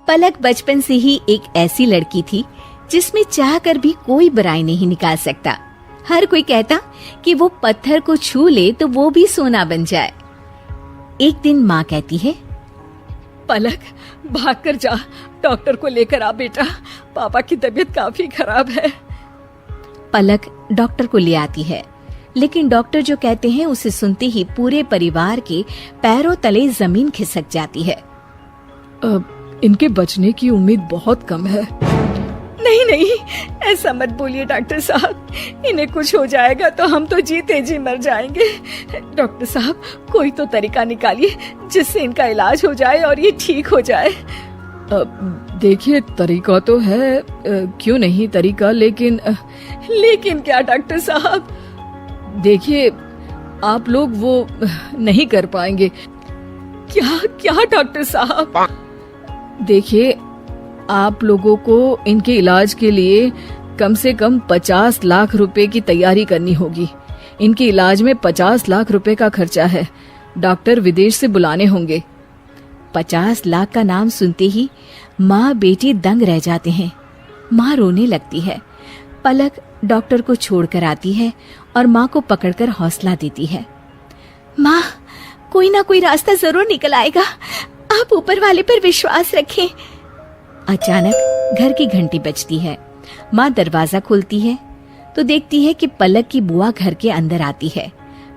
पलक बचपन से ही एक ऐसी लड़की थी जिसमें चाहकर भी कोई बुराई नहीं निकाल सकता। हर कोई कहता कि वो पत्थर को छू ले तो वो भी सोना बन जाए। एक दिन माँ कहती है, पलक भागकर जा, डॉक्टर को लेकर आ बेटा, पापा की तबीयत काफी खराब है। पलक डॉक्टर को ले आती है, लेकिन डॉक्टर जो कहते हैं उसे सुनते ही पूरे परिवार के पैरों तले जमीन खिसक जाती है। इनके बचने की उम्मीद बहुत कम है। नहीं नहीं, ऐसा मत बोलिए डॉक्टर साहब, इन्हें कुछ हो जाएगा तो हम तो जीते जी मर जाएंगे। डॉक्टर साहब, कोई तो तरीका निकालिए जिससे इनका इलाज हो जाए और ये ठीक हो जाए। देखिए, तरीका तो है, क्यों नहीं तरीका, लेकिन क्या डॉक्टर साहब? देखिए, आप लोग वो नहीं कर पाएंगे। क्या डॉक्टर साहब? देखिए, आप लोगों को इनके इलाज के लिए कम से कम 50 लाख रुपए की तैयारी करनी होगी। इनके इलाज में 50 लाख रुपए का खर्चा है। डॉक्टर विदेश से बुलाने होंगे। 50 लाख का नाम सुनते ही माँ बेटी दंग रह जाते हैं। माँ रोने लगती है। पलक डॉक्टर को छोड़कर आती है और माँ को पकड़कर हौसला देती है। माँ, कोई ना कोई रास्ता जरूर निकल आएगा, आप ऊपर वाले पर विश्वास रखें। अचानक घर की घंटी बजती है। माँ दरवाजा खोलती है तो देखती है कि पलक की बुआ घर के अंदर आती है।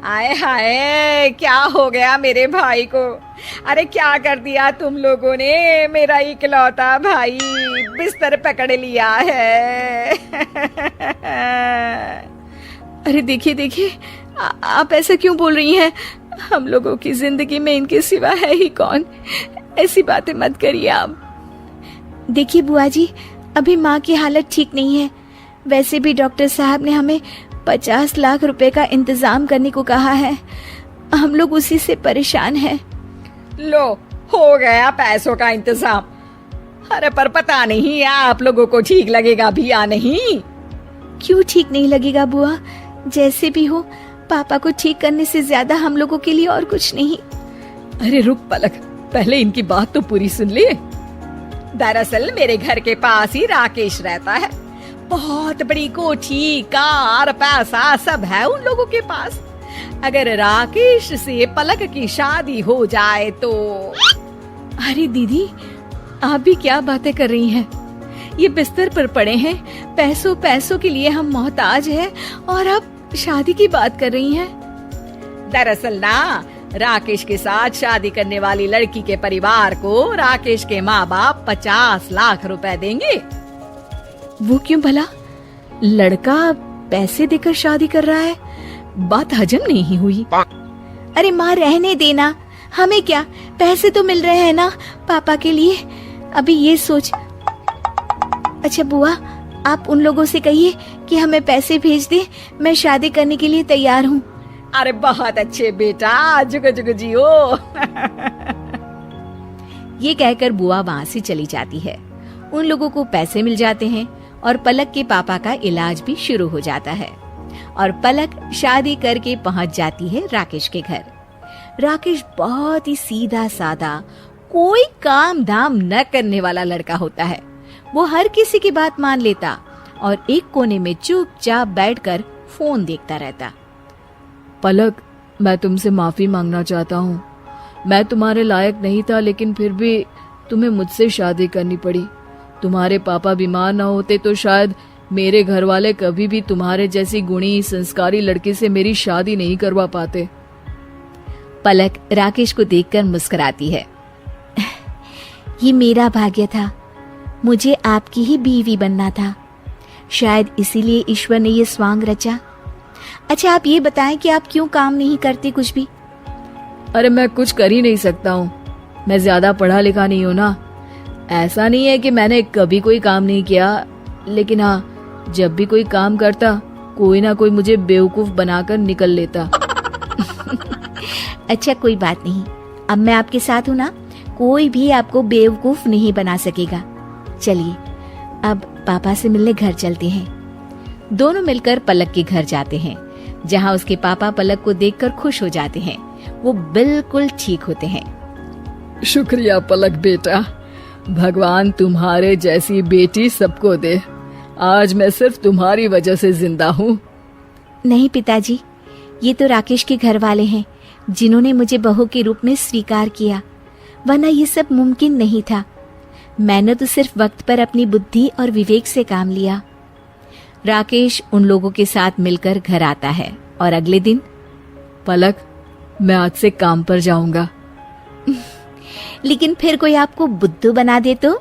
आए हाय, क्या हो गया मेरे भाई को? अरे क्या कर दिया तुम लोगों ने? मेरा इकलौता भाई बिस्तर पकड़ लिया है। अरे देखिए, आप ऐसा क्यों बोल रही हैं? हम लोगों की जिंदगी में इनके सिवा है ही कौन? ऐसी बातें मत करिए आप। देखिए बुआ जी, अभी माँ की हालत ठीक नहीं है। वैसे भी डॉक्टर साहब ने हमें 50 लाख रुपए का इंतजाम करने को कहा है। हम लोग उसी से परेशान हैं। लो, हो गया पैसों का इंतजाम। अरे पर पता नहीं आप लोगों को ठीक लगेगा भी या नहीं। क्यों ठीक नहीं लगेगा बुआ? जैसे भी हो, पापा को ठीक करने से ज्यादा हम लोगों के लिए और कुछ नहीं। अरे रुक पलक, पहले इनकी बात तो पूरी सुन ले। दरअसल मेरे घर के पास ही राकेश रहता है। बहुत बड़ी कोठी, कार, पैसा सब है उन लोगों के पास। अगर राकेश से पलक की शादी हो जाए तो। अरे दीदी, आप भी क्या बातें कर रही हैं? ये बिस्तर पर पड़े हैं, पैसों के लिए हम मोहताज हैं और आप शादी की बात कर रही हैं। दरअसल ना, राकेश के साथ शादी करने वाली लड़की के परिवार को राकेश के माँ बाप 50 लाख रुपए देंगे। वो क्यों भला? लड़का पैसे देकर शादी कर रहा है? बात हजम नहीं हुई। अरे माँ, रहने देना, हमें क्या, पैसे तो मिल रहे हैं ना पापा के लिए। अभी ये सोच। अच्छा बुआ, आप उन लोगों से कहिए कि हमें पैसे भेज दे, मैं शादी करने के लिए तैयार हूँ। अरे बहुत अच्छे बेटा, जुग जुग जियो। ये कहकर बुआ वहाँ से चली जाती है। उन लोगों को पैसे मिल जाते हैं और पलक के पापा का इलाज भी शुरू हो जाता है और पलक शादी करके पहुंच जाती है राकेश के घर। राकेश बहुत ही सीधा साधा, कोई काम धाम न करने वाला लड़का होता है। वो हर किसी की बात मान लेता और एक कोने में चुपचाप बैठकर फोन देखता रहता। पलक, मैं तुमसे माफी मांगना चाहता हूँ। मैं तुम्हारे लायक नहीं था, लेकिन फिर भी तुम्हें मुझसे शादी करनी पड़ी। तुम्हारे पापा बीमार ना होते तो शायद मेरे घर वाले कभी भी तुम्हारे जैसी गुणी संस्कारी लड़की से मेरी शादी नहीं करवा पाते। पलक राकेश को देखकर मुस्कुराती है। ये मेरा भाग्य था, मुझे आपकी ही बीवी बनना था। शायद इसीलिए ईश्वर ने ये स्वांग रचा। अच्छा आप ये बताएं कि आप क्यों काम नहीं करते कुछ भी? अरे मैं कुछ कर ही नहीं सकता हूँ, मैं ज्यादा पढ़ा लिखा नहीं हूँ ना। ऐसा नहीं है कि मैंने कभी कोई काम नहीं किया, लेकिन हाँ, जब भी कोई काम करता कोई ना कोई मुझे बेवकूफ बनाकर निकल लेता। अच्छा कोई बात नहीं, अब मैं आपके साथ हूँ ना, कोई भी आपको बेवकूफ नहीं बना सकेगा। चलिए अब पापा से मिलने घर चलते हैं। दोनों मिलकर पलक के घर जाते हैं, जहाँ उसके पापा पलक को देखकर खुश हो जाते हैं। वो बिल्कुल ठीक होते हैं। शुक्रिया पलक बेटा, भगवान तुम्हारे जैसी बेटी सबको दे। आज मैं सिर्फ तुम्हारी वजह से जिंदा हूँ। नहीं पिताजी, ये तो राकेश के घर वाले हैं जिन्होंने मुझे बहू के रूप में स्वीकार किया, वरना ये सब मुमकिन नहीं था। मैंने तो सिर्फ वक्त पर अपनी बुद्धि और विवेक से काम लिया। राकेश उन लोगों के साथ मिलकर घर आता है और अगले दिन, पलक, मैं आज से काम पर जाऊंगा। लेकिन फिर कोई आपको बुद्धू बना दे तो?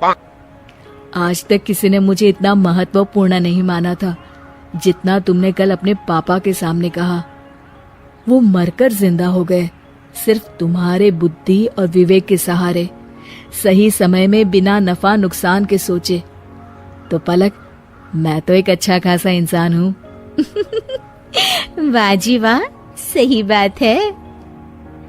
आज तक किसी ने मुझे इतना महत्वपूर्ण नहीं माना था जितना तुमने कल अपने पापा के सामने कहा। वो मरकर जिंदा हो गए सिर्फ तुम्हारे बुद्धि और विवेक के सहारे, सही समय में बिना नफा नुकसान के सोचे। तो पलक, मैं तो एक अच्छा खासा इंसान हूँ। वाह जी वाह, सही बात है।